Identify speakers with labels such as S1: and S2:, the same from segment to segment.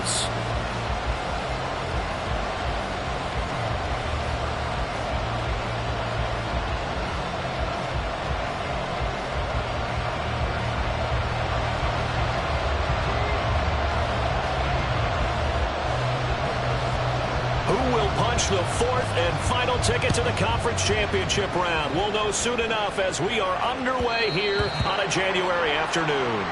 S1: Eagles. Who will punch the fourth and final ticket to the conference championship round? We'll know soon enough as we are underway here on a January afternoon.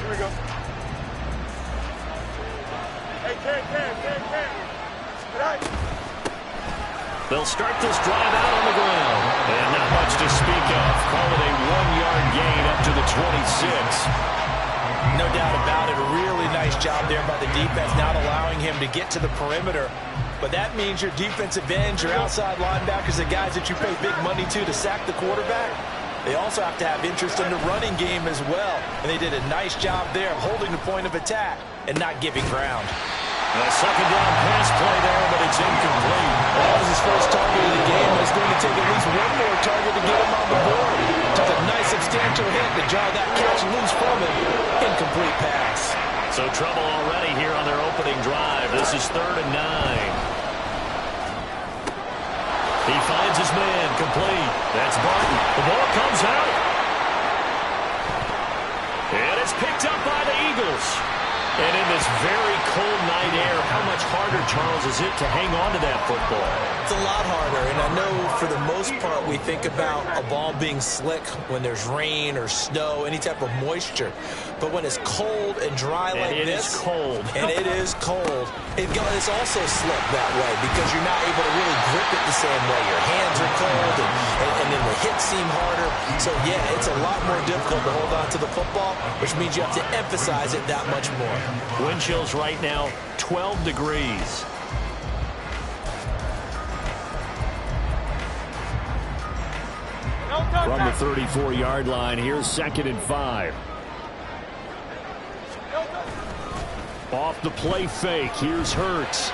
S2: Here we go. Hey, Cam.
S1: They'll start this drive out on the ground. And not much to speak of. Call it a 1-yard gain up to the 26.
S3: No doubt about it. A really nice job there by the defense, not allowing him to get to the perimeter. But that means your defensive ends, your outside linebackers, the guys that you pay big money to sack the quarterback, they also have to have interest in the running game as well. And they did a nice job there of holding the point of attack and not giving ground.
S1: A second down pass play there, but it's incomplete.
S3: That was his first target of the game. It's going to take at least one more target to get him on the board. Took a nice substantial hit to draw that catch loose from him. Incomplete pass.
S1: So trouble already here on their opening drive. This is 3rd and 9. He finds his man, complete. That's Barton. The ball comes out. And it's picked up by the Eagles. And in this very cold night air, how much harder, Charles, is it to hang on to that football?
S3: It's a lot harder, and I know for the most part we think about a ball being slick when there's rain or snow, any type of moisture. But when it's cold and dry like this,
S1: and
S3: it is cold, it's also slick that way because you're not able to really grip it the same way. Your hands are cold, and then the hits seem harder. So, yeah, it's a lot more difficult to hold on to the football, which means you have to emphasize it that much more.
S1: Wind chills right now, 12 degrees. From the 34-yard line, here's 2nd and 5. Off the play fake, here's Hurts.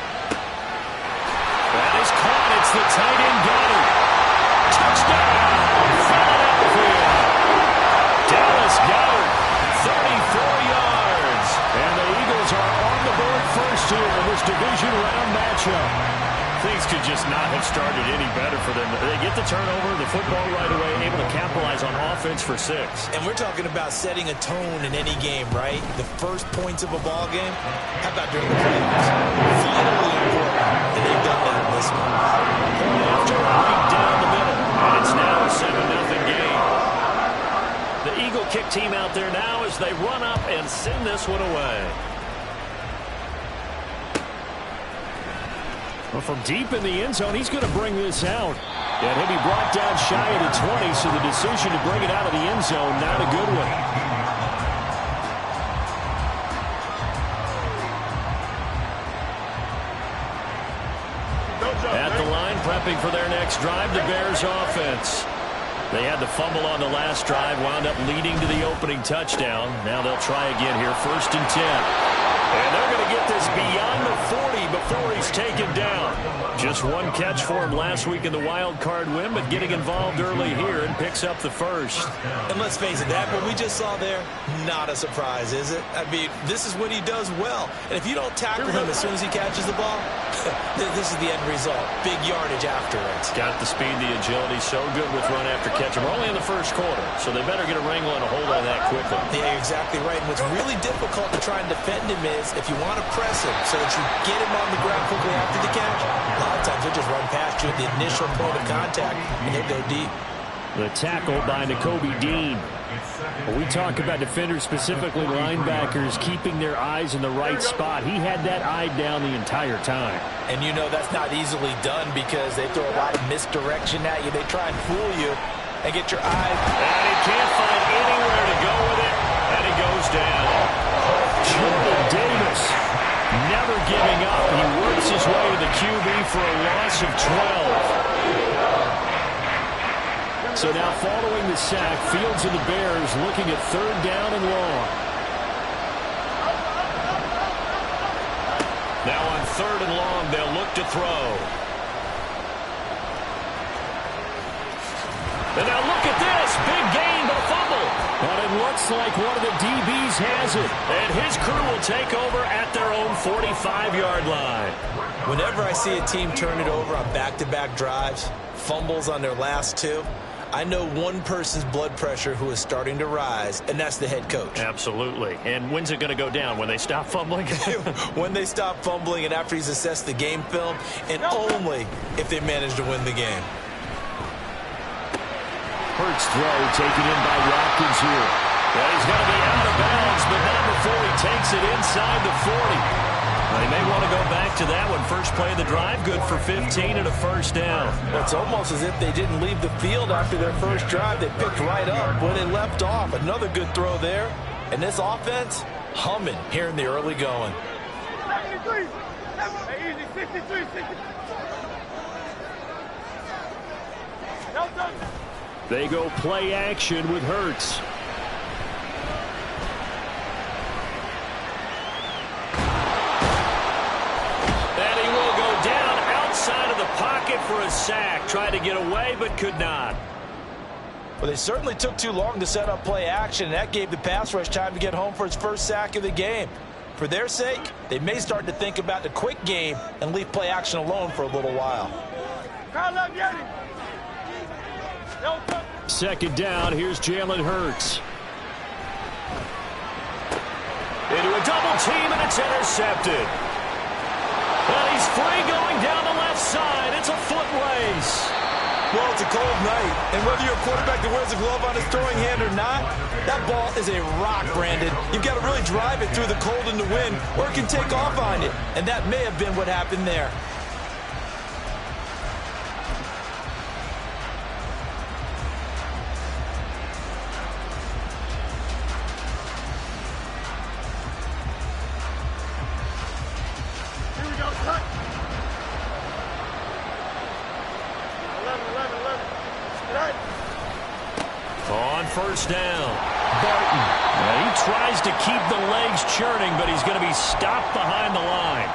S1: That is caught, it's the tight end Goddard. Touchdown, Philadelphia. Dallas Goddard, 34 yards. And the Eagles are on the board first here in this division round matchup. Things could just not have started any better for them. They get the turnover, the football right away, able to capitalize on offense for 6.
S3: And we're talking about setting a tone in any game, right? The first points of a ball game. How about during the playoffs? Vitally important, and they've done that in this one.
S1: After right down the middle, and it's now a 7-0 game. The Eagle kick team out there now as they run up and send this one away. Well, from deep in the end zone, he's going to bring this out. And he'll be brought down shy of the 20, so the decision to bring it out of the end zone, not a good one. At the line, prepping for their next drive, the Bears offense. They had the fumble on the last drive, wound up leading to the opening touchdown. Now they'll try again here, 1st and 10. And they're going to get this beyond the 40 before he's taken down. Just one catch for him last week in the wild card win, but getting involved early here and picks up the first.
S3: And let's face it, that what we just saw there, not a surprise, is it? I mean, this is what he does well. And if you don't tackle him as soon as he catches the ball, this is the end result. Big yardage after it.
S1: Got the speed, the agility, so good with run after catch. We're only in the first quarter, so they better get a wrangle and a hold on that quickly.
S3: Yeah, you're exactly right. And what's really difficult to try and defend him is if you want to press him so that you get him on the ground quickly after the catch, a lot of times he'll just run past you at the initial point of contact, and he'll go deep.
S1: The tackle by Nakobe Dean. When we talk about defenders, specifically linebackers, keeping their eyes in the right spot, he had that eye down the entire time.
S3: And you know that's not easily done because they throw a lot of misdirection at you. They try and fool you and get your eye.
S1: And he can't find anywhere to go with it, and he goes down. Jordan Davis never giving up. He works his way to the QB for a loss of 12. So now following the sack, Fields and the Bears looking at 3rd down and long. Now on 3rd and long, they'll look to throw. And now look at this. Big gain, but a fumble. And it looks like one of the DBs has it. And his crew will take over at their own 45-yard line.
S3: Whenever I see a team turn it over on back-to-back drives, fumbles on their last 2, I know one person's blood pressure who is starting to rise, and that's the head coach.
S1: Absolutely. And when's it going to go down? When they stop fumbling?
S3: When they stop fumbling and after he's assessed the game film, and only if they manage to win the game.
S1: Hurts throw taken in by Watkins here. Well, he's going to be out of bounds, but not before he takes it inside the 40. They may want to go back to that one. First play of the drive, good for 15 and a first down.
S3: It's almost as if they didn't leave the field after their first drive. They picked right up where they left off. Another good throw there. And this offense, humming here in the early going.
S2: 63. Easy, 63, 63.
S1: They go play action with Hurts. Outside of the pocket for a sack. Tried to get away, but could not.
S3: Well, they certainly took too long to set up play action, and that gave the pass rush time to get home for its first sack of the game. For their sake, they may start to think about the quick game and leave play action alone for a little while.
S1: 2nd down, here's Jalen Hurts. Into a double team, and it's intercepted. And he's free going down the left side. It's a foot race.
S3: Well, it's a cold night, and whether you're a quarterback that wears a glove on his throwing hand or not, that ball is a rock, Brandon. You've got to really drive it through the cold and the wind, or it can take off on you, and that may have been what happened there.
S1: On 1st down, Barton. He tries to keep the legs churning, but he's going to be stopped behind the line.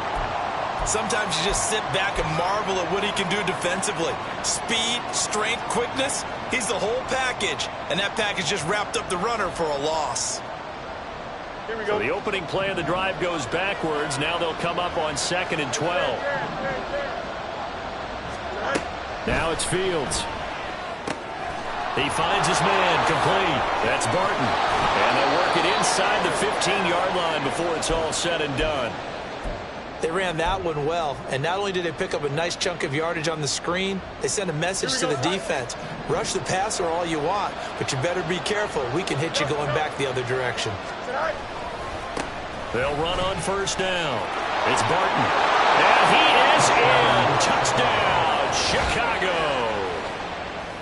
S3: Sometimes you just sit back and marvel at what he can do defensively. Speed, strength, quickness, he's the whole package. And that package just wrapped up the runner for a loss.
S2: Here we go.
S1: So the opening play of the drive goes backwards. Now they'll come up on 2nd and 12. Now it's Fields. He finds his man, complete. That's Barton. And they'll work it inside the 15-yard line before it's all said and done.
S3: They ran that one well, and not only did they pick up a nice chunk of yardage on the screen, they sent a message to the defense. Rush the passer all you want, but you better be careful. We can hit you going back the other direction.
S1: They'll run on 1st down. It's Barton. And he is in. Touchdown, Chicago.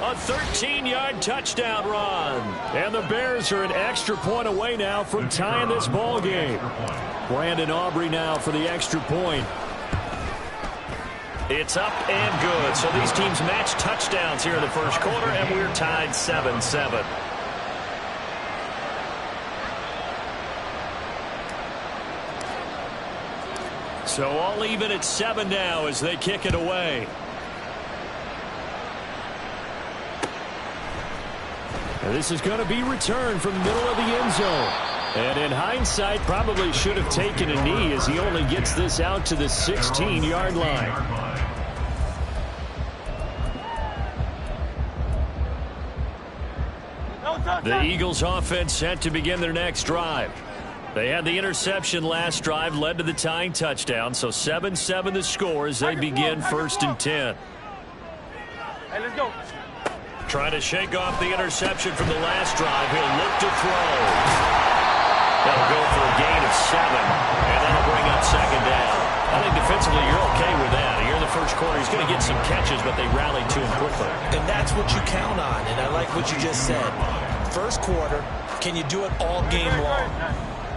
S1: A 13-yard touchdown run. And the Bears are an extra point away now from tying this ball game. Brandon Aubrey now for the extra point. It's up and good. So these teams match touchdowns here in the first quarter, and we're tied 7-7. So all even at 7 now as they kick it away. And this is going to be returned from the middle of the end zone. And in hindsight, probably should have taken a knee as he only gets this out to the 16-yard line. The Eagles offense set to begin their next drive. They had the interception last drive, led to the tying touchdown. So 7-7 the score as they begin 1st and 10.
S2: Hey, let's go.
S1: Trying to shake off the interception from the last drive. He'll look to throw. That'll go for a gain of 7, and that'll bring up 2nd down. I think defensively you're okay with that. Here in the first quarter, he's going to get some catches, but they rallied to him quickly.
S3: And that's what you count on, and I like what you just said. First quarter, can you do it all game long?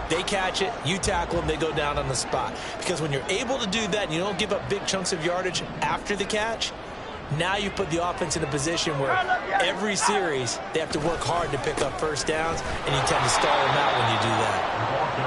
S3: They catch it, you tackle them, they go down on the spot. Because when you're able to do that and you don't give up big chunks of yardage after the catch, Now you put the offense in a position where every series they have to work hard to pick up first downs, and you tend to stall them out when you do that.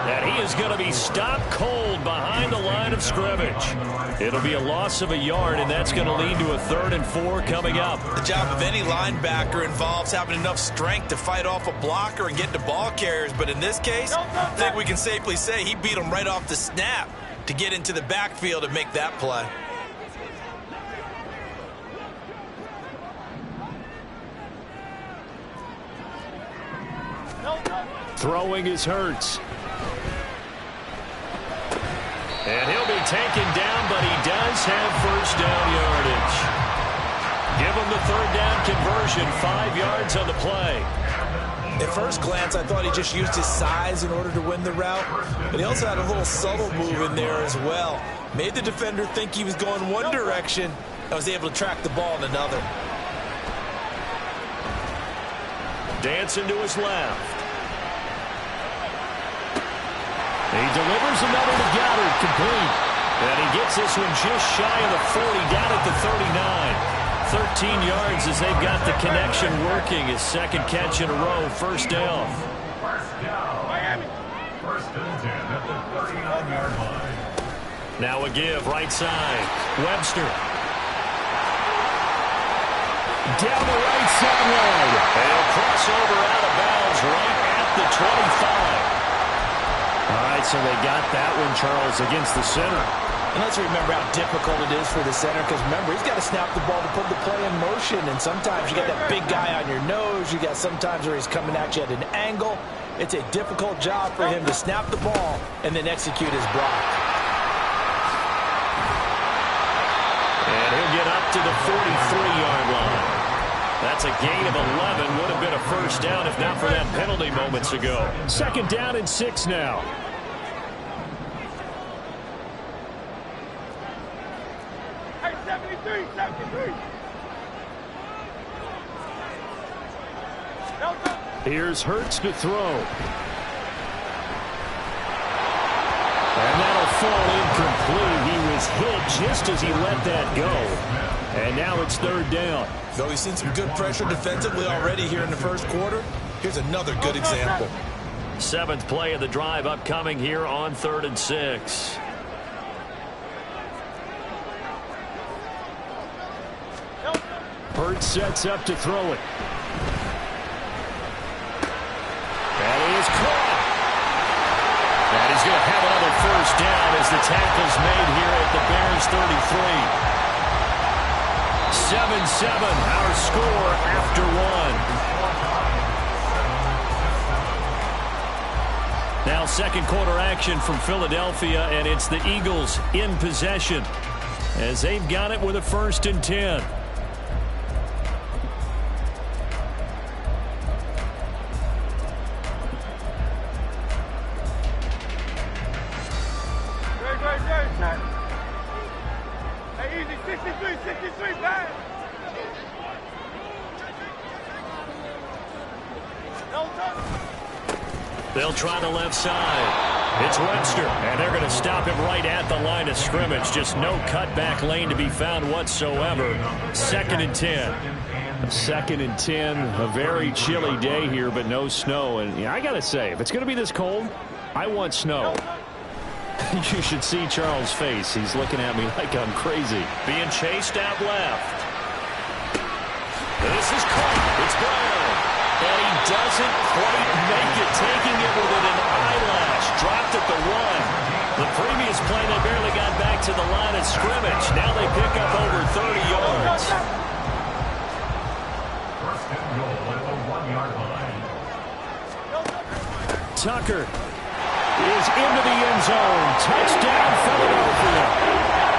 S1: And he is going to be stopped cold behind the line of scrimmage. It'll be a loss of a yard, and that's going to lead to a 3rd and 4 coming up.
S3: The job of any linebacker involves having enough strength to fight off a blocker and get to ball carriers, but in this case, I think we can safely say he beat him right off the snap to get into the backfield and make that play.
S1: Throwing is Hurts. And he'll be taken down, but he does have first down yardage. Give him the 3rd down conversion, 5 yards on the play.
S3: At first glance, I thought he just used his size in order to win the route, but he also had a little subtle move in there as well. Made the defender think he was going one direction and was able to track the ball in another.
S1: Dancing to his left. He delivers another to Goddard, complete. And he gets this one just shy of the 40, down at the 39. 13 yards as they've got the connection working. His 2nd catch in a row, first down.
S4: First and 10 at the 39-yard line.
S1: Now a give, right side. Webster. Down the right sideline. And he'll cross over out of bounds right at the 25. All right, so they got that one, Charles, against the center.
S3: And let's remember how difficult it is for the center, because remember, he's got to snap the ball to put the play in motion, and sometimes you got that big guy on your nose. You got sometimes where he's coming at you at an angle. It's a difficult job for him to snap the ball and then execute his block.
S1: And he'll get up to the 43-yard line. That's a gain of 11. Would have been a first down if not for that penalty moments ago. 2nd down and 6 now.
S2: Hey, 73, 73.
S1: Here's Hurts to throw. And that'll fall incomplete. He was hit just as he let that go. And now it's 3rd down.
S3: Though he's seen some good pressure defensively already here in the first quarter, here's another good example.
S1: 7th play of the drive upcoming here on 3rd and 6. Hurts sets up to throw it. That is caught. And he's going to have another first down as the tackle's made here at the Bears 33. 7-7, our score after 1. Now 2nd quarter action from Philadelphia, and it's the Eagles in possession as they've got it with a 1st and 10.
S2: Hey, easy, 63, 63, back.
S1: They'll try the left side. It's Webster, and they're going to stop him right at the line of scrimmage. Just no cutback lane to be found whatsoever. 2nd and 10. 2nd and 10. A very chilly day here, but no snow. And yeah, I got to say, if it's going to be this cold, I want snow. You should see Charles' face. He's looking at me like I'm crazy. Being chased out left. This is caught. It's Brown. And he doesn't quite make it, taking it within an eyelash. Dropped at the 1. The previous play, they barely got back to the line of scrimmage. Now they pick up over 30 yards.
S4: First and goal at the 1-yard line.
S1: Tucker is into the end zone. Touchdown, Philadelphia.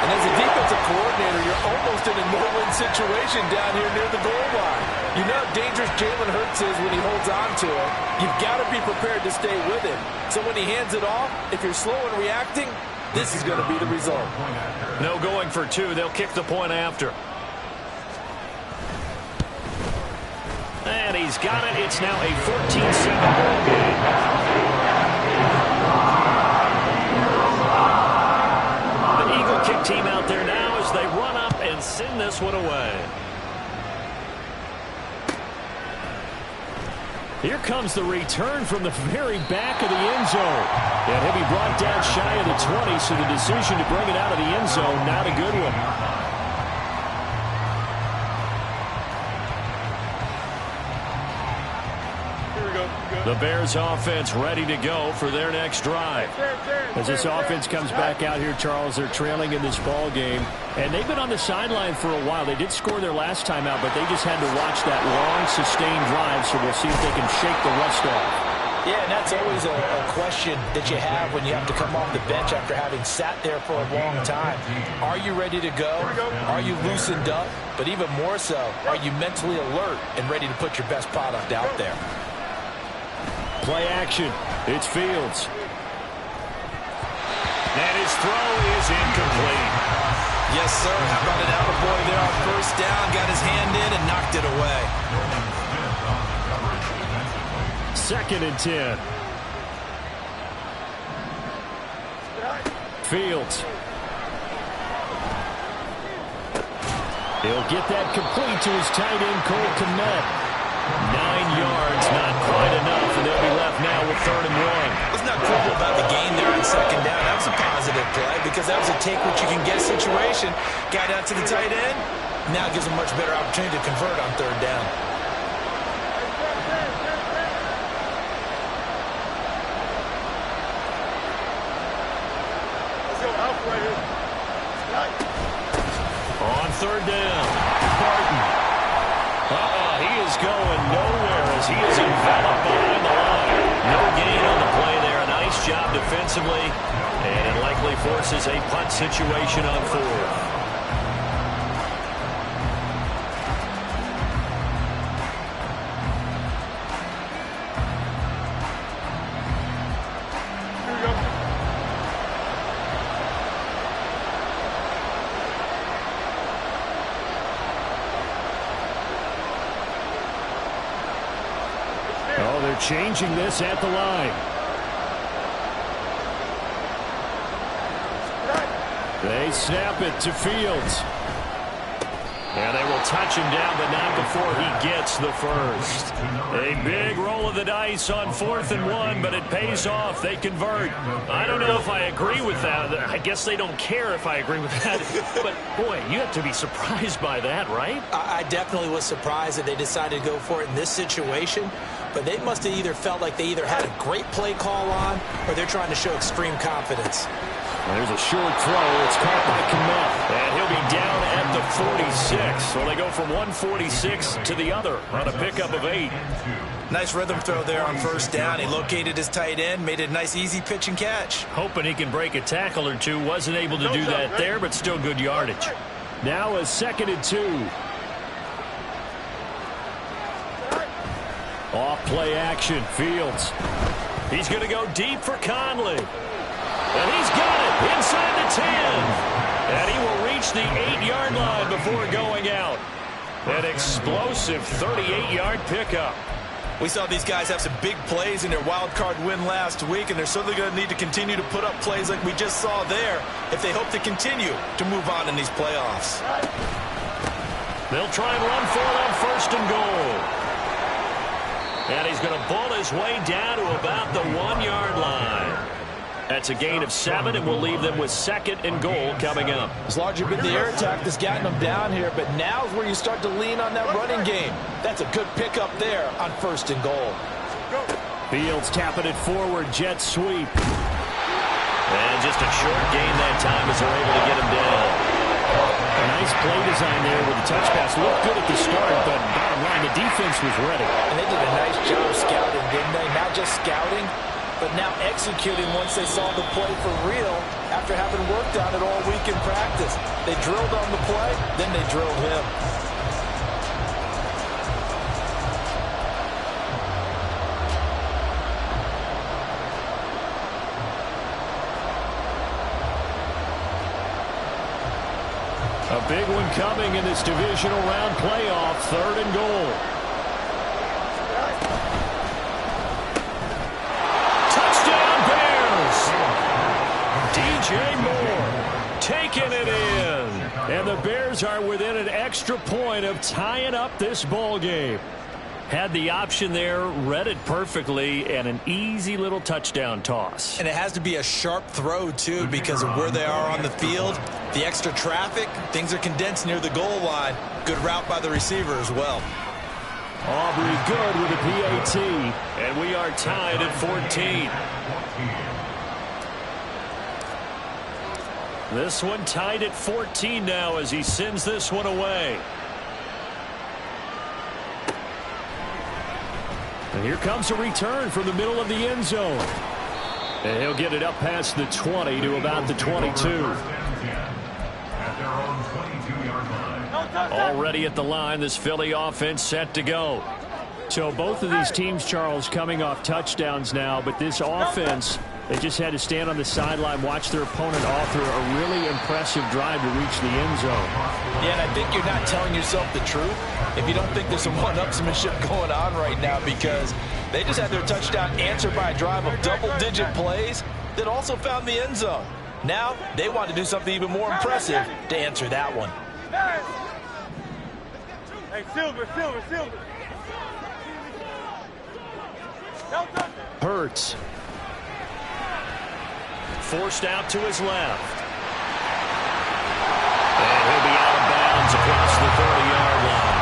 S3: And as a defensive coordinator, you're almost in a no-win situation down here near the goal line. You know how dangerous Jalen Hurts is when he holds on to it. You've got to be prepared to stay with him. So when he hands it off, if you're slow in reacting, this is going to be the result.
S1: No going for 2. They'll kick the point after. And he's got it. It's now a 14-7 ball game. Eagle kick team out there now as they run up and send this this one away. Here comes the return from the very back of the end zone. And he'll be brought down shy of the 20, so the decision to bring it out of the end zone, not a good one. The Bears offense ready to go for their next drive. As this offense comes back out here, Charles, they're trailing in this ball game. And they've been on the sideline for a while. They did score their last time out, but they just had to watch that long, sustained drive, so we'll see if they can shake the rust off.
S3: Yeah, and that's always a question that you have when you have to come off the bench after having sat there for a long time. Are you ready to go? Are you loosened up? But even more so, are you mentally alert and ready to put your best product out there?
S1: Play action. It's Fields. And his throw is incomplete.
S3: Yes, sir. How about an attaboy there on first down? Got his hand in and knocked it away.
S1: 2nd and 10. Fields. He'll get that complete to his tight end, Cole Kmet. 9 yards, not quite enough, and they'll be left now with 3rd and 1.
S3: What's not cool about the gain there on 2nd down? That was a positive play because that was a take-what-you-can-get situation. Got out to the tight end. Now gives him much better opportunity to convert on 3rd down.
S1: On 3rd down, Barton. He is going nowhere as he is enveloped behind the line. No gain on the play there. A nice job defensively, and it likely forces a punt situation on 4th. Oh, they're changing this at the line. They snap it to Fields. And they will touch him down, but not before he gets the first. A big roll of the dice on 4th and 1, but it pays off. They convert. I don't know if I agree with that. I guess they don't care if I agree with that. But, boy, you have to be surprised by that, right?
S3: I definitely was surprised that they decided to go for it in this situation. But they must have either felt like they either had a great play call on or they're trying to show extreme confidence.
S1: There's a short throw. It's caught by Kmet. And he'll be down at the 46. So they go from 146 to the other on a pickup of 8.
S3: Nice rhythm throw there on 1st down. He located his tight end, made it a nice easy pitch and catch.
S1: Hoping he can break a tackle or two. Wasn't able to do that there, but still good yardage. Now a 2nd and 2. Off play action. Fields. He's going to go deep for Conley. And he's got it inside the 10. And he will reach the 8-yard line before going out. An explosive 38-yard pickup.
S3: We saw these guys have some big plays in their wild card win last week, and they're certainly going to need to continue to put up plays like we just saw there if they hope to continue to move on in these playoffs.
S1: They'll try and run for it on 1st and goal. And he's going to bull his way down to about the 1-yard line. That's a gain of 7, and we'll leave them with 2nd and goal coming up.
S3: It's largely been the air attack that's gotten them down here, but now is where you start to lean on that running game. That's a good pickup there on 1st and goal.
S1: Fields tapping it forward, jet sweep. And just a short gain that time as they're able to get him down. A nice play design there with the touch pass. Looked good at the start, but bottom line, the defense was ready.
S3: And they did a nice job scouting, didn't they? Not just scouting, but now executing once they saw the play for real after having worked on it all week in practice. They drilled on the play, then they drilled him.
S1: A big one coming in this divisional round playoff, 3rd and goal. Touchdown Bears! DJ Moore taking it in. And the Bears are within an extra point of tying up this ball game. Had the option there, read it perfectly, and an easy little touchdown toss.
S3: And it has to be a sharp throw, too, because of where they are on the field. The extra traffic, things are condensed near the goal line. Good route by the receiver as well.
S1: Aubrey good with a PAT, and we are tied at 14. This one tied at 14 now as he sends this one away. And here comes a return from the middle of the end zone. And he'll get it up past the 20 to about the 22. Already at the line, this Philly offense set to go. So both of these teams, Charles, coming off touchdowns now, but this offense, they just had to stand on the sideline, watch their opponent author a really impressive drive to reach the end zone.
S3: Yeah, and I think you're not telling yourself the truth if you don't think there's some one-upsmanship going on right now, because they just had their touchdown answered by a drive of double-digit plays that also found the end zone. Now they want to do something even more impressive to answer that one.
S2: Hey, Silver.
S1: Hurts. Forced out to his left. And he'll be out of bounds across the 30-yard line.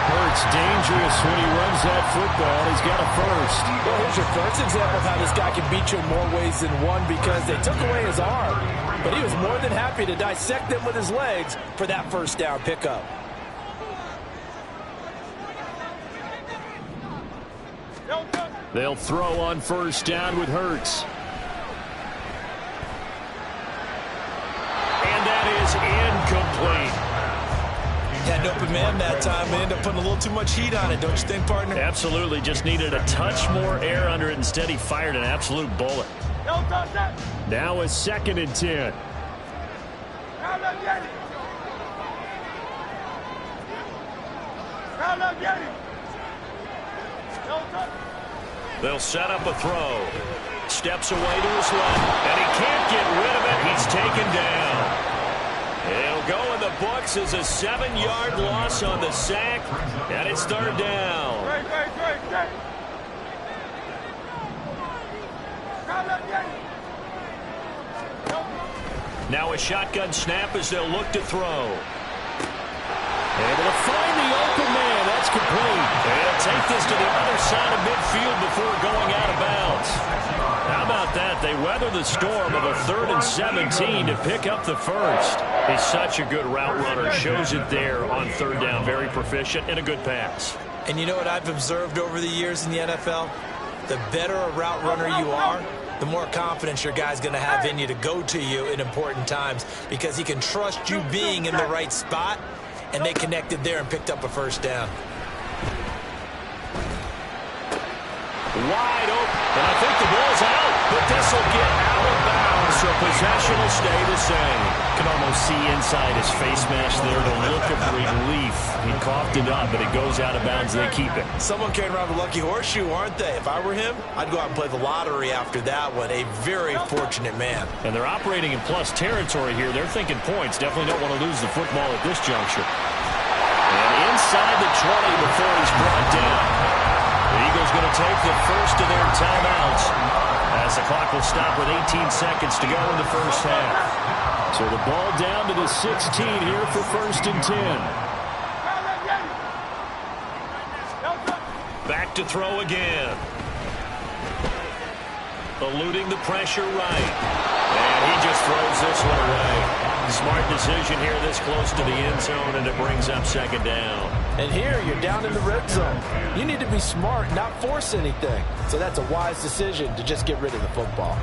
S1: Hurts dangerous when he runs that football. He's got a first.
S3: Well, here's your first example of how this guy can beat you in more ways than one, because they took away his arm, but he was more than happy to dissect them with his legs for that first down pickup.
S1: They'll throw on first down with Hurts. And that is incomplete.
S3: Had an open man that time and ended up putting a little too much heat on it, don't you think, partner?
S1: Absolutely. Just needed a touch more air under it. Instead, he fired an absolute bullet. Now a 2nd and 10. They'll set up a throw. Steps away to his left, and he can't get rid of it. He's taken down. It'll go in the books as a 7-yard loss on the sack, and it's 3rd down. Now a shotgun snap as they'll look to throw. Able to find the open man. That's complete. They'll take this to the other side of midfield before going out of bounds. How about that? They weather the storm of a 3rd and 17 to pick up the first. He's such a good route runner. Shows it there on 3rd down. Very proficient and a good pass.
S3: And you know what I've observed over the years in the NFL? The better a route runner you are, the more confidence your guy's going to have in you to go to you in important times, because he can trust you being in the right spot. And they connected there and picked up a first down.
S1: Wide open. And I think the ball's out. But this will get out of bounds, so possession will stay the same. Can almost see inside his face mask there the look of relief. He coughed it up, but it goes out of bounds. They keep it.
S3: Someone carrying around a lucky horseshoe, aren't they? If I were him, I'd go out and play the lottery after that one. A very fortunate man.
S1: And they're operating in plus territory here. They're thinking points. Definitely don't want to lose the football at this juncture. And inside the 20 before he's brought down. The Eagles going to take the first of their timeouts as the clock will stop with 18 seconds to go in the first half. So the ball down to the 16 here for 1st and 10. Back to throw again. Eluding the pressure right. And he just throws this one away. Smart decision here this close to the end zone, and it brings up 2nd down.
S3: And here you're down in the red zone. You need to be smart, not force anything. So that's a wise decision to just get rid of the football.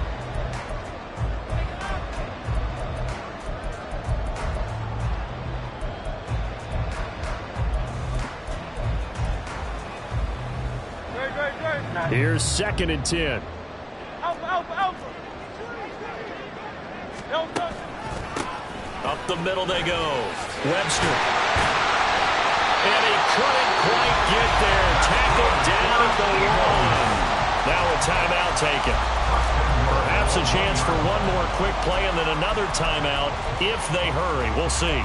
S1: Here's 2nd and 10. Up the middle they go. Webster. And he couldn't quite get there. Tackled down at the 1. Now a timeout taken. perhaps a chance for one more quick play and then another timeout if they hurry. We'll see.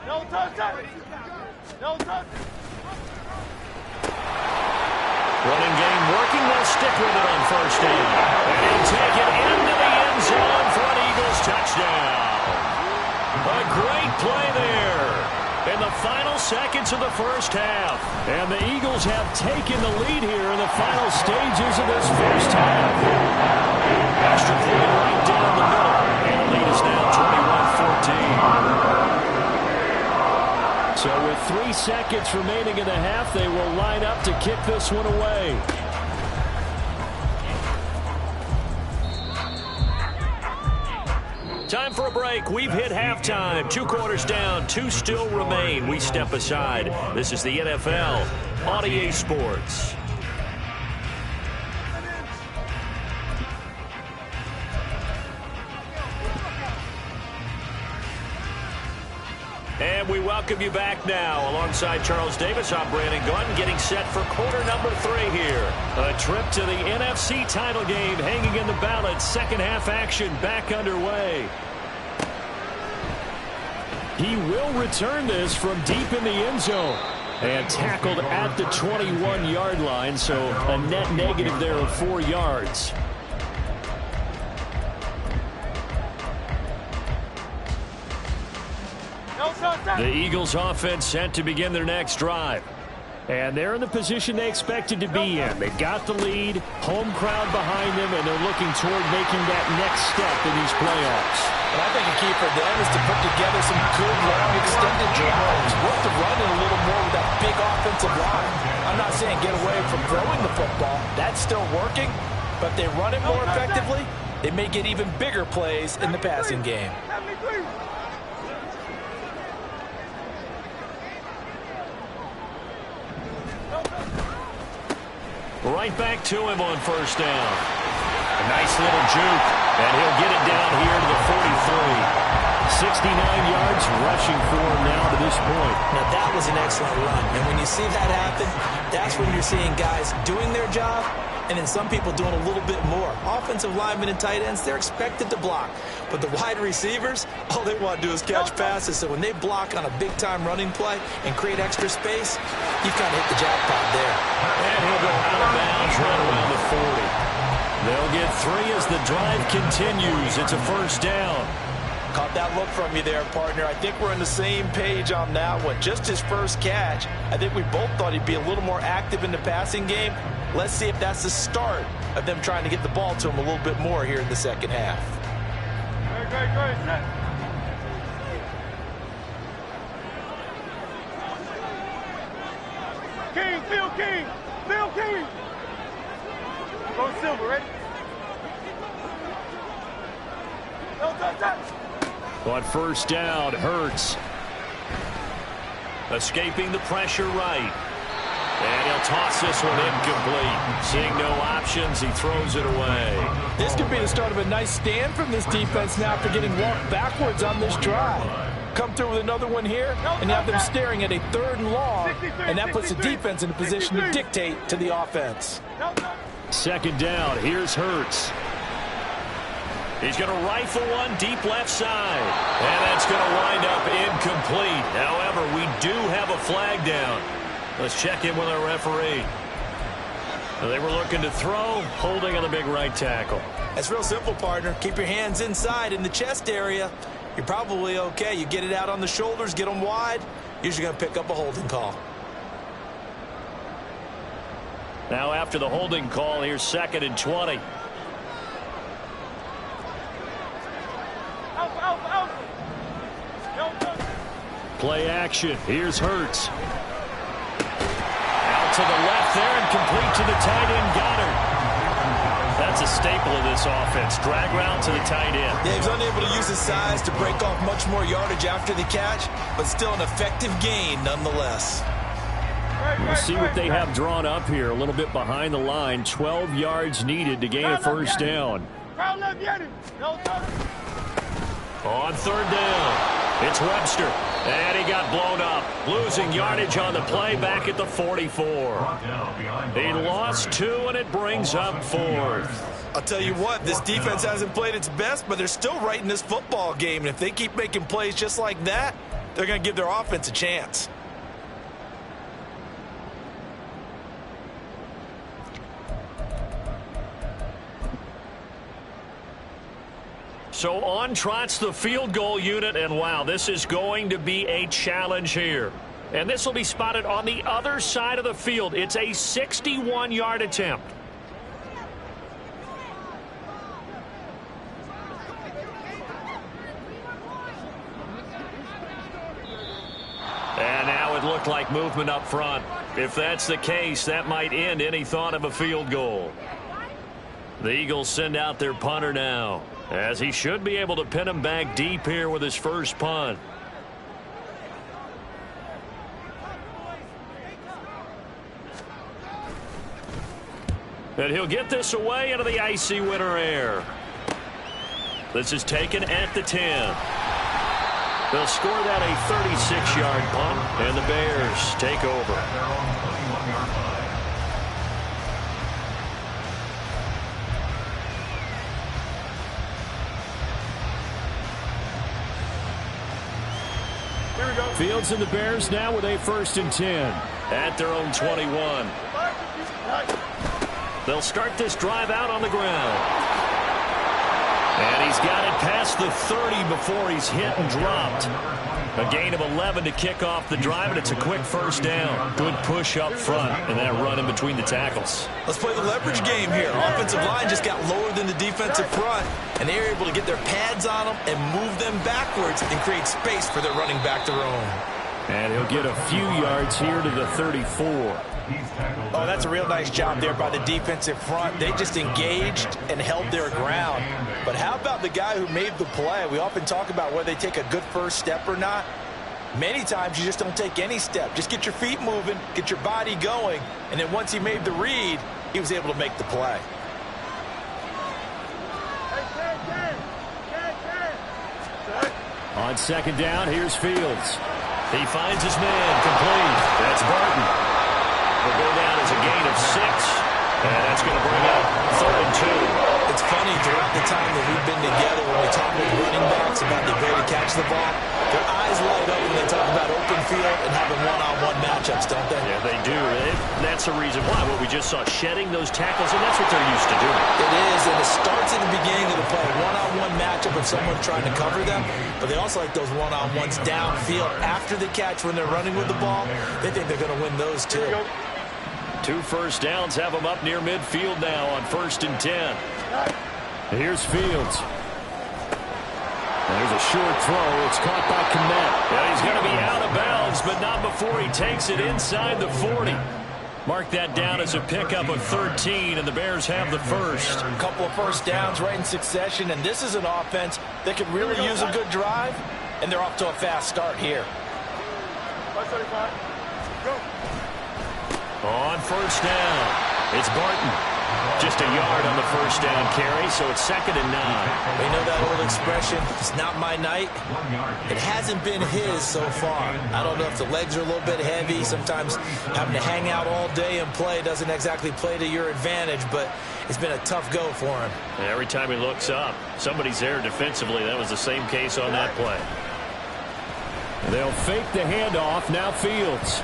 S2: No touch. No touch.
S1: Running game working. They'll stick with it on first down. And he'll take it into the end zone for an Eagles touchdown. A great play there in the final seconds of the first half. And the Eagles have taken the lead here in the final stages of this first half. Extra point right down the middle. And the lead is now 21-14. So with 3 seconds remaining in the half, they will line up to kick this one away. Time for a break. We've hit halftime. 2 quarters down. 2 still remain. We step aside. This is the NFL on EA Sports. And we welcome you back now. Alongside Charles Davis, I'm Brandon Gunn, getting set for quarter number 3 here. A trip to the NFC title game hanging in the balance. Second half action back underway. He will return this from deep in the end zone. And tackled at the 21-yard line, so a net negative there of 4 yards. The Eagles offense set to begin their next drive. And they're in the position they expected to be in. They got the lead, home crowd behind them, and they're looking toward making that next step in these playoffs.
S3: And I think a key for them is to put together some good, long, extended drives. Work to run it a little more with that big offensive line. I'm not saying get away from throwing the football. That's still working. But if they run it more effectively, they may get even bigger plays in the passing game.
S1: Right back to him on first down. A nice little juke, and he'll get it down here to the 43. 69 yards rushing for him now to this point.
S3: Now that was an excellent run, and when you see that happen, that's when you're seeing guys doing their job, and then some people doing a little bit more. Offensive linemen and tight ends, they're expected to block. But the wide receivers, all they want to do is catch passes. So when they block on a big-time running play and create extra space, you've kind of hit the jackpot there.
S1: And he'll go out of bounds right around the 40. They'll get 3 as the drive continues. It's a first down.
S3: Caught that look from you there, partner. I think we're on the same page on that one. Just his first catch, I think we both thought he'd be a little more active in the passing game. Let's see if that's the start of them trying to get the ball to him a little bit more here in the second half.
S2: Great. Phil King. Go Silver, ready? No touch.
S1: On first down, Hurts. Escaping the pressure right. And he'll toss this one incomplete. Seeing no options, he throws it away.
S3: This could be the start of a nice stand from this defense now after getting walked backwards on this drive. Come through with another one here, and you have them staring at a 3rd and long, and that puts the defense in a position to dictate to the offense.
S1: Second down, here's Hurts. He's going to rifle one deep left side. And that's going to wind up incomplete. However, we do have a flag down. Let's check in with our referee. They were looking to throw, holding on the big right tackle.
S3: That's real simple, partner. Keep your hands inside in the chest area. You're probably okay. You get it out on the shoulders, get them wide. Usually going to pick up a holding call.
S1: Now after the holding call, here's 2nd and 20. Play action. Here's Hurts. Out to the left there and complete to the tight end, Goddard. That's a staple of this offense. Drag route to the tight end.
S3: Yeah, he was unable to use his size to break off much more yardage after the catch, but still an effective gain nonetheless.
S1: We'll see what they have drawn up here. A little bit behind the line. 12 yards needed to gain a first down. On third down, it's Webster. And he got blown up. Losing yardage on the play back at the 44. He lost 2, and it brings up 4th.
S3: I'll tell you what, this defense hasn't played its best, but they're still right in this football game. And if they keep making plays just like that, they're going to give their offense a chance.
S1: So on trots the field goal unit, and wow, this is going to be a challenge here. And this will be spotted on the other side of the field. It's a 61-yard attempt. And now it looked like movement up front. If that's the case, that might end any thought of a field goal. The Eagles send out their punter now, as he should be able to pin him back deep here with his first punt. And he'll get this away into the icy winter air. This is taken at the 10. They'll score that a 36-yard punt, and the Bears take over. Fields and the Bears now with a 1st and 10 at their own 21. They'll start this drive out on the ground. And he's got it past the 30 before he's hit and dropped. A gain of 11 to kick off the drive, and it's a quick first down. Good push up front, and that run in between the tackles.
S3: Let's play the leverage game here. Offensive line just got lower than the defensive front, and they were able to get their pads on them and move them backwards and create space for their running back to roam.
S1: And he'll get a few yards here to the 34.
S3: Oh, that's a real nice job there by the defensive front. They just engaged and held their ground. But how about the guy who made the play? We often talk about whether they take a good first step or not. Many times you just don't take any step. Just get your feet moving, get your body going, and then once he made the read, he was able to make the play.
S1: On second down, here's Fields. He finds his man, complete. That's Barton. Will go down as a gain of 6, and that's going to bring up 3rd and 2.
S3: It's funny, throughout the time that we've been together, when we talk with running backs about the ability to catch the ball, their eyes light up when they talk about open field and having one-on-one matchups, don't they?
S1: Yeah, they do. That's the reason why. What we just saw, shedding those tackles, and that's what they're used to doing.
S3: It is, and it starts at the beginning of the play, one-on-one matchup of someone trying to cover them, but they also like those one-on-ones downfield after the catch when they're running with the ball. They think they're going to win those too.
S1: 2 first downs have them up near midfield now on 1st and 10. Here's Fields. There's a short throw. It's caught by Kmet. Yeah, he's going to be out of bounds, but not before he takes it inside the 40. Mark that down as a pickup of 13, and the Bears have the first.
S3: A couple of first downs right in succession, and this is an offense that could really use a good drive, and they're off to a fast start here.
S1: On first down, it's Barton. Just a yard on the first down carry, so it's 2nd and 9.
S3: We know that old expression, it's not my night. It hasn't been his so far. I don't know if the legs are a little bit heavy. Sometimes having to hang out all day and play doesn't exactly play to your advantage, but it's been a tough go for him.
S1: And every time he looks up, somebody's there defensively. That was the same case on that play. They'll fake the handoff. Now Fields.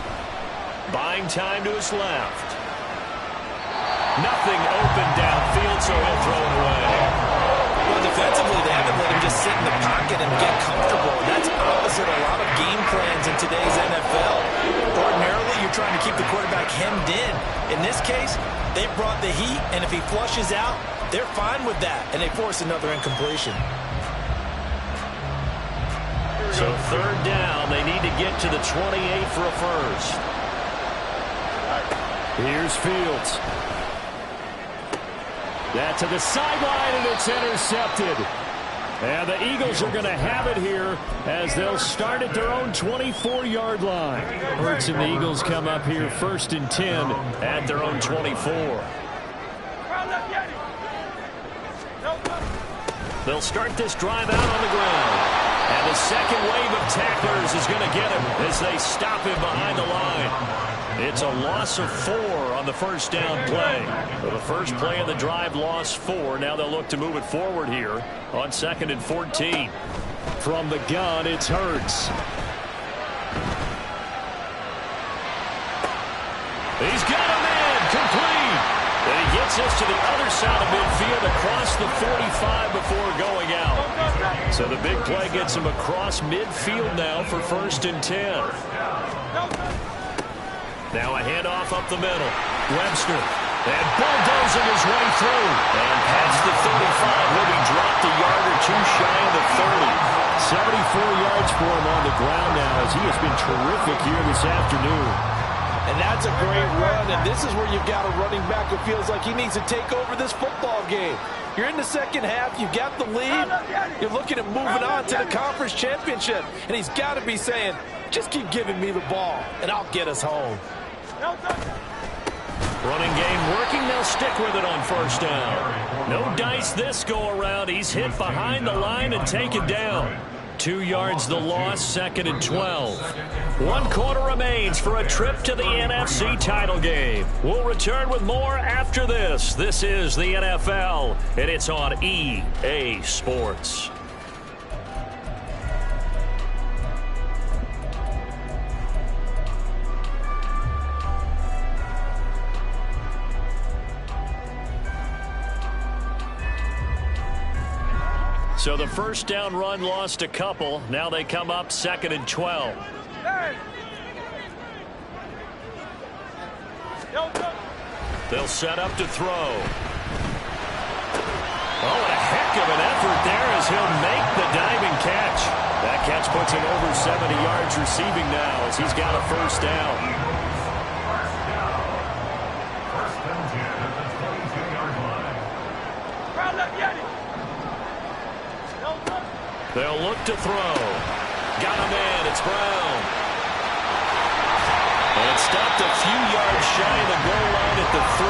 S1: Buying time to his left. Nothing open downfield, so he'll throw it away.
S3: Well, defensively, they haven't let him just sit in the pocket and get comfortable. That's opposite a lot of game plans in today's NFL. Ordinarily, you're trying to keep the quarterback hemmed in. In this case, they brought the heat, and if he flushes out, they're fine with that, and they force another incompletion.
S1: So 3rd down, they need to get to the 28 for a first. Here's Fields. That to the sideline, and it's intercepted. And the Eagles are going to have it here as they'll start at their own 24-yard line. Hurts and the Eagles come up here 1st and 10 at their own 24. They'll start this drive out on the ground. And the second wave of tacklers is going to get him as they stop him behind the line. It's a loss of 4 on the first down play. So the first play of the drive lost 4. Now they'll look to move it forward here on 2nd and 14. From the gun, it's Hurts. He's got a man complete. And he gets us to the other side of midfield across the 45 before going out. So the big play gets him across midfield now for 1st and 10. Now a handoff up the middle. Webster. And bulldozing his way through. And past the 35. Will he dropped a yard or two shy of the 30. 74 yards for him on the ground now as he has been terrific here this afternoon.
S3: And that's a great run, and this is where you've got a running back who feels like he needs to take over this football game. You're in the second half, you've got the lead, you're looking at moving on to the conference championship, and he's got to be saying, just keep giving me the ball, and I'll get us home.
S1: Running game working, they'll stick with it on 1st down. No dice this go around, he's hit behind the line and taken down. 2 yards the loss, 2nd and 12. 1 quarter remains for a trip to the NFC title game. We'll return with more after this. This is the NFL, and it's on EA Sports. So the first down run lost a couple. Now they come up 2nd and 12. They'll set up to throw. Oh, what a heck of an effort there as he'll make the diving catch. That catch puts him over 70 yards receiving now as he's got a 1st down.
S4: First and 10 at the 22-yard line.
S1: They'll look to throw. Got a man. It's Brown. And it's stopped a few yards shy of the goal line at the 3.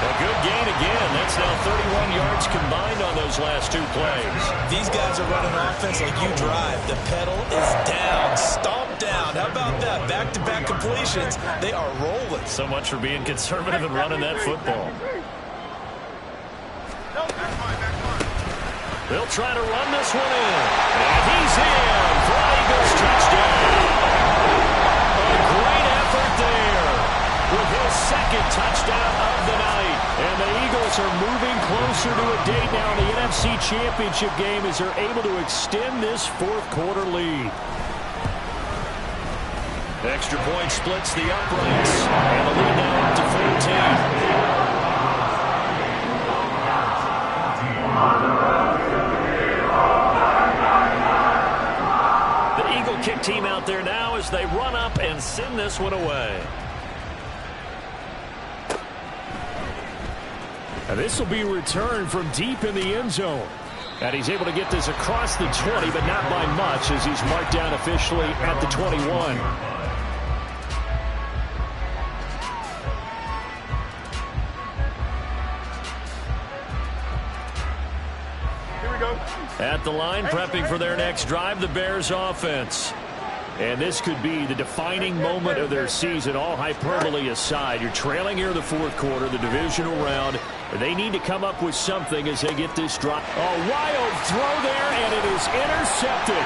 S1: A good gain again. That's now 31 yards combined on those last 2 plays.
S3: These guys are running offense like you drive. The pedal is down, stomped down. How about that? Back-to-back completions. They are rolling.
S1: So much for being conservative and running that football. They'll try to run this one in. And he's in for Eagles touchdown. A great effort there with his 2nd touchdown of the night. And the Eagles are moving closer to a date now in the NFC Championship game as they're able to extend this 4th quarter lead. Extra point splits the uprights. And the lead now up to 14. Kick team out there now as they run up and send this one away. And this will be returned from deep in the end zone. And he's able to get this across the 20, but not by much as he's marked down officially at the 21. At the line, prepping for their next drive, the Bears offense. And this could be the defining moment of their season, all hyperbole aside. You're trailing here in the 4th quarter, the divisional round. They need to come up with something as they get this drive. A wild throw there, and it is intercepted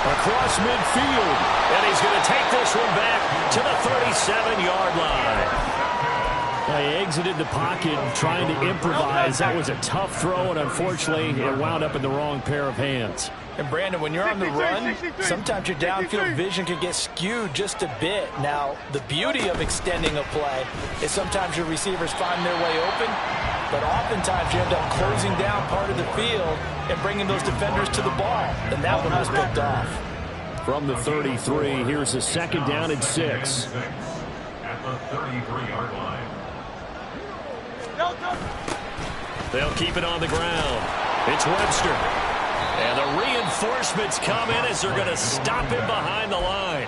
S1: across midfield. And he's going to take this one back to the 37-yard line. He exited the pocket trying to improvise. That was a tough throw, and unfortunately, it wound up in the wrong pair of hands.
S3: And Brandon, when you're on the run, sometimes your downfield vision can get skewed just a bit. Now, the beauty of extending a play is sometimes your receivers find their way open, but oftentimes you end up closing down part of the field and bringing those defenders to the ball. And that one was picked off.
S1: From the 33, here's a 2nd down and 6.
S4: At the 33-yard line.
S1: They'll keep it on the ground. It's Webster. And the reinforcements come in as they're going to stop him behind the line.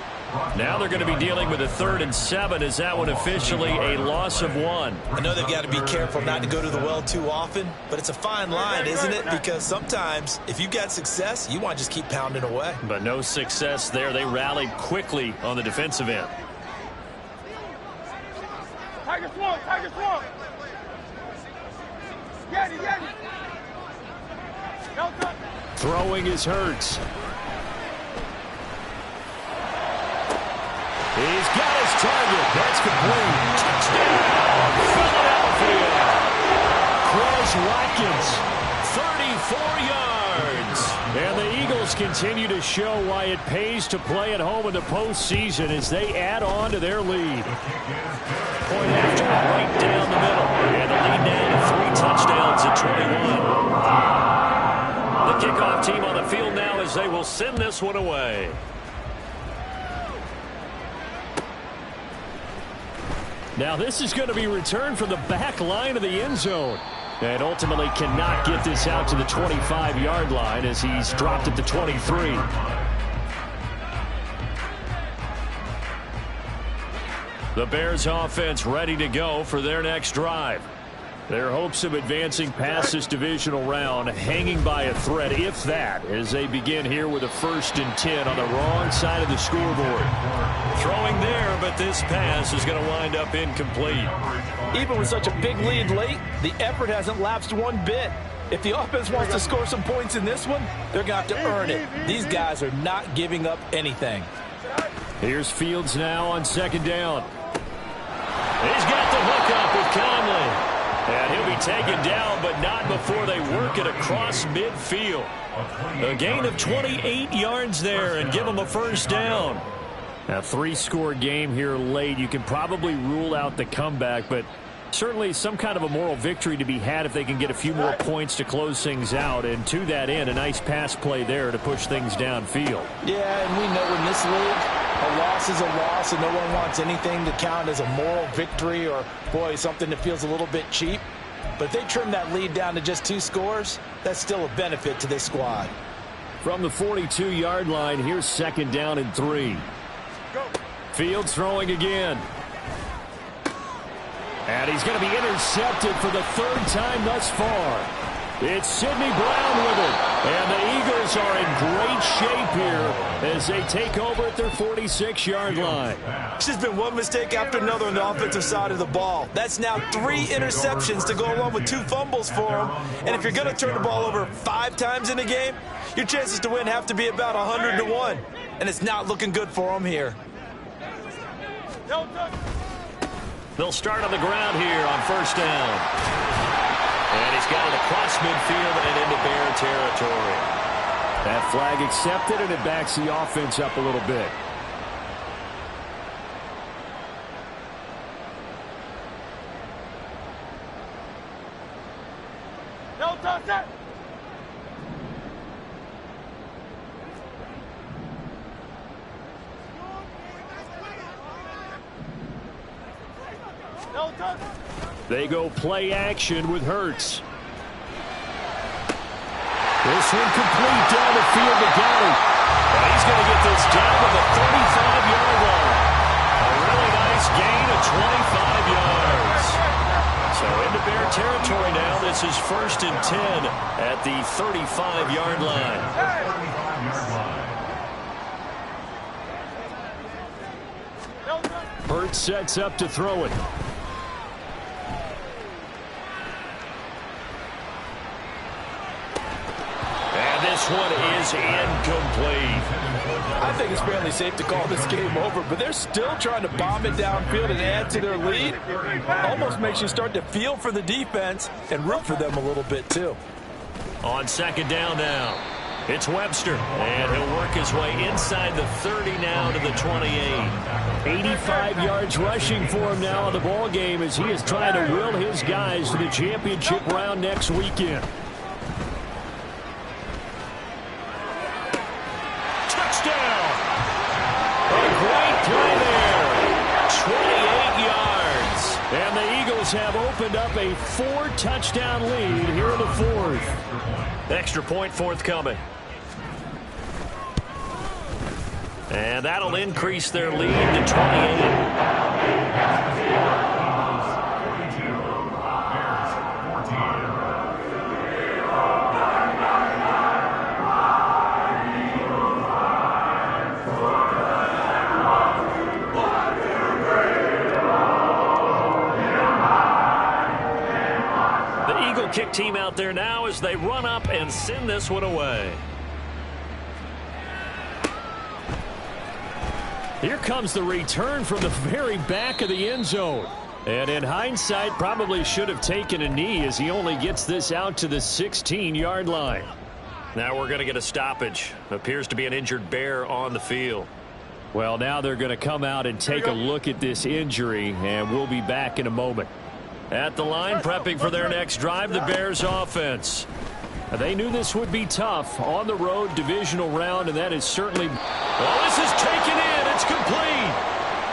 S1: Now they're going to be dealing with a 3rd and 7. Is that one officially a loss of 1?
S3: I know they've got to be careful not to go to the well too often, but it's a fine line, isn't it? Because sometimes if you've got success, you want to just keep pounding away.
S1: But no success there. They rallied quickly on the defensive end.
S2: Tiger Swamp, Tiger Swamp. Yeti, Yeti. Delta.
S1: Throwing is Hurts. He's got his target. That's complete. Touchdown, Philadelphia. Quez Watkins, 34 yards. And the Eagles continue to show why it pays to play at home in the postseason as they add on to their lead. Point after right down the middle. And the lead now to 3 touchdowns at 21. The kickoff team on the field now as they will send this one away. Now this is going to be returned from the back line of the end zone. And ultimately cannot get this out to the 25-yard line as he's dropped at the 23. The Bears offense ready to go for their next drive. Their hopes of advancing past this divisional round hanging by a thread, if that, as they begin here with a 1st and 10 on the wrong side of the scoreboard. Throwing there, but this pass is going to wind up incomplete.
S3: Even with such a big lead late, the effort hasn't lapsed one bit. If the offense wants to score some points in this one, they're going to have to earn it. These guys are not giving up anything.
S1: Here's Fields now on 2nd down. He's got the hook up with Conley. And he'll be taken down, but not before they work it across midfield. A gain of 28 yards there and give them a 1st down. A 3-score game here late. You can probably rule out the comeback, but certainly some kind of a moral victory to be had if they can get a few more points to close things out. And to that end, a nice pass play there to push things downfield.
S3: Yeah, and we know in this league, a loss is a loss, and no one wants anything to count as a moral victory or, boy, something that feels a little bit cheap. But if they trim that lead down to just 2 scores, that's still a benefit to this squad.
S1: From the 42-yard line, here's 2nd down and 3. Fields throwing again. And he's going to be intercepted for the 3rd time thus far. It's Sidney Brown with it. And the Eagles are in great shape here as they take over at their 46-yard line.
S3: It's just been one mistake after another on the offensive side of the ball. That's now 3 interceptions to go along with 2 fumbles for them. And if you're going to turn the ball over 5 times in a game, your chances to win have to be about 100 to 1. And it's not looking good for them here.
S1: They'll start on the ground here on 1st down. And he's got it across midfield and into Bear territory. That flag accepted, and it backs the offense up a little bit.
S2: Delta, set. Delta.
S1: They go play action with Hurts. This one complete down the field to Galley. And he's going to get this down to the 35-yard line. A really nice gain of 25 yards. So into Bear territory now. This is 1st and 10 at the 35-yard line. Hurts sets up to throw it. This one is incomplete.
S3: I think it's fairly safe to call this game over, but they're still trying to bomb it downfield and add to their lead. Almost makes you start to feel for the defense and root for them a little bit, too.
S1: On 2nd down now, it's Webster, and he'll work his way inside the 30 now to the 28. 85 yards rushing for him now in the ball game as he is trying to will his guys to the championship round next weekend. Eagles have opened up a 4-touchdown lead here in the fourth. Extra point forthcoming. And that'll increase their lead to 28. Kick team out there now as they run up and send this one away. Here comes the return from the very back of the end zone. And in hindsight, probably should have taken a knee as he only gets this out to the 16-yard line. Now we're going to get a stoppage. Appears to be an injured Bear on the field. Well, now they're going to come out and take a look at this injury, and we'll be back in a moment. At the line, prepping for their next drive, the Bears offense. They knew this would be tough on the road, divisional round, and that is certainly... Well, this is taken in. It's complete.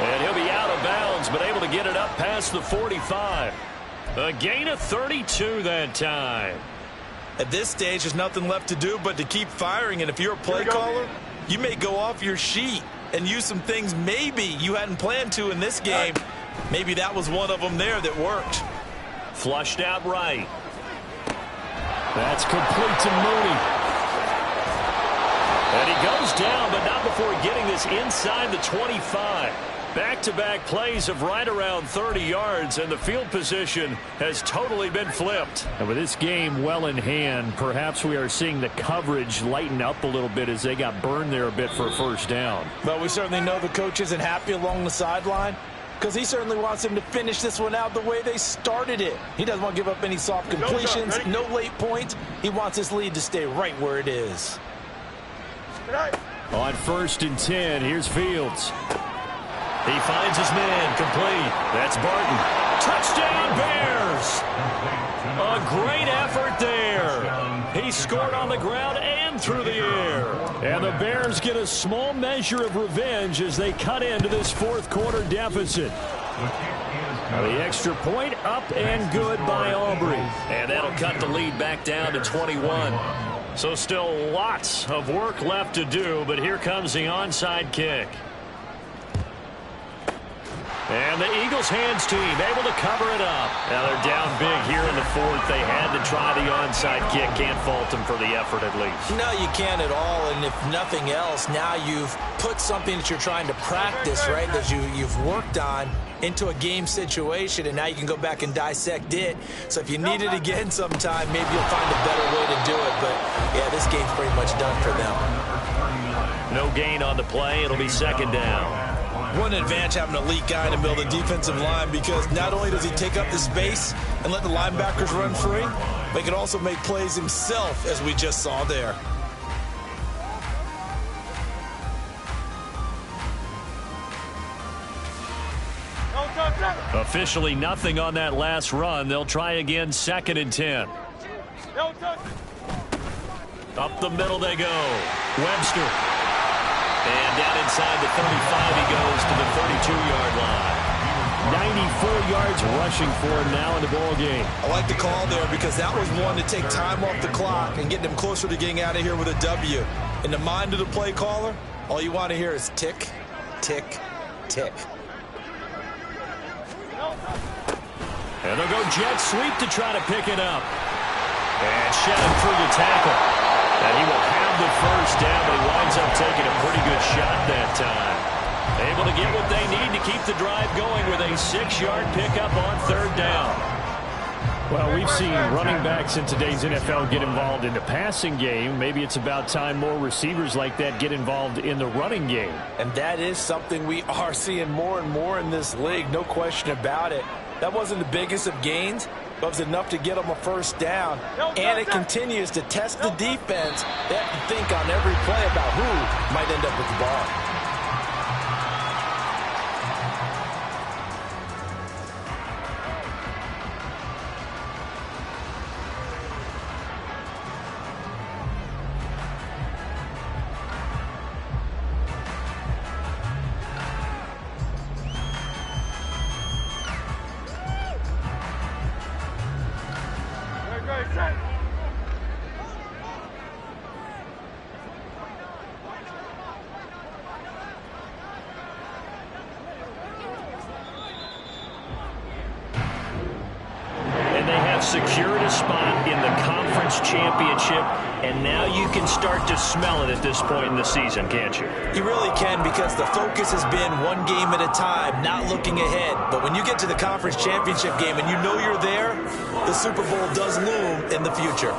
S1: And he'll be out of bounds, but able to get it up past the 45. A gain of 32 that time.
S3: At this stage, there's nothing left to do but to keep firing, and if you're a play caller, you may go off your sheet and use some things maybe you hadn't planned to in this game. Maybe that was one of them there that worked.
S1: Flushed out right. That's complete to Mooney. And he goes down, but not before getting this inside the 25. Back-to-back plays of right around 30 yards, and the field position has totally been flipped. And with this game well in hand, perhaps we are seeing the coverage lighten up a little bit as they got burned there a bit for a first down.
S3: But we certainly know the coach isn't happy along the sideline, because he certainly wants them to finish this one out the way they started it. He doesn't want to give up any soft completions, no late points. He wants his lead to stay right where it is.
S1: On 1st and 10, here's Fields. He finds his man, complete. That's Barton. Touchdown, Bears! A great effort there. He scored on the ground and through the air. And the Bears get a small measure of revenge as they cut into this fourth quarter deficit. The extra point up and good by Aubrey. And that'll cut the lead back down to 21. So still lots of work left to do, but here comes the onside kick. And the Eagles hands team able to cover it up. Now they're down big here in the fourth. They had to try the onside kick. Can't fault them for the effort at least.
S3: No, you can't at all. And if nothing else, now you've put something that you're trying to practice, right, that you've worked on into a game situation, and now you can go back and dissect it. So if you need it again sometime, maybe you'll find a better way to do it. But, yeah, this game's pretty much done for them.
S1: No gain on the play. It'll be second down.
S3: One advantage having an elite guy in the middle of the defensive line, because not only does he take up the space and let the linebackers run free, but he can also make plays himself, as we just saw there.
S1: Officially nothing on that last run. They'll try again, 2nd and 10. Up the middle they go. Webster. And down inside the 35 he goes to the 32-yard line. 94 yards rushing for him now in the ball game.
S3: I like the call there, because that was one to take time off the clock and get them closer to getting out of here with a W. In the mind of the play caller, all you want to hear is tick, tick, tick.
S1: And they'll go jet sweep to try to pick it up. And Shannon through the tackle. And he will have the first down, but he winds up taking a pretty good shot that time. Able to get what they need to keep the drive going with a 6-yard pickup on 3rd down. Well, we've seen running backs in today's NFL get involved in the passing game. Maybe it's about time more receivers like that get involved in the running game.
S3: And that is something we are seeing more and more in this league, no question about it. That wasn't the biggest of gains, but it was enough to get them a first down. And it continues to test the defense. They have to think on every play about who might end up with the ball.
S1: And now you can start to smell it at this point in the season, can't you?
S3: You really can, because the focus has been one game at a time, not looking ahead. But when you get to the conference championship game and you know you're there, the Super Bowl does loom in the future.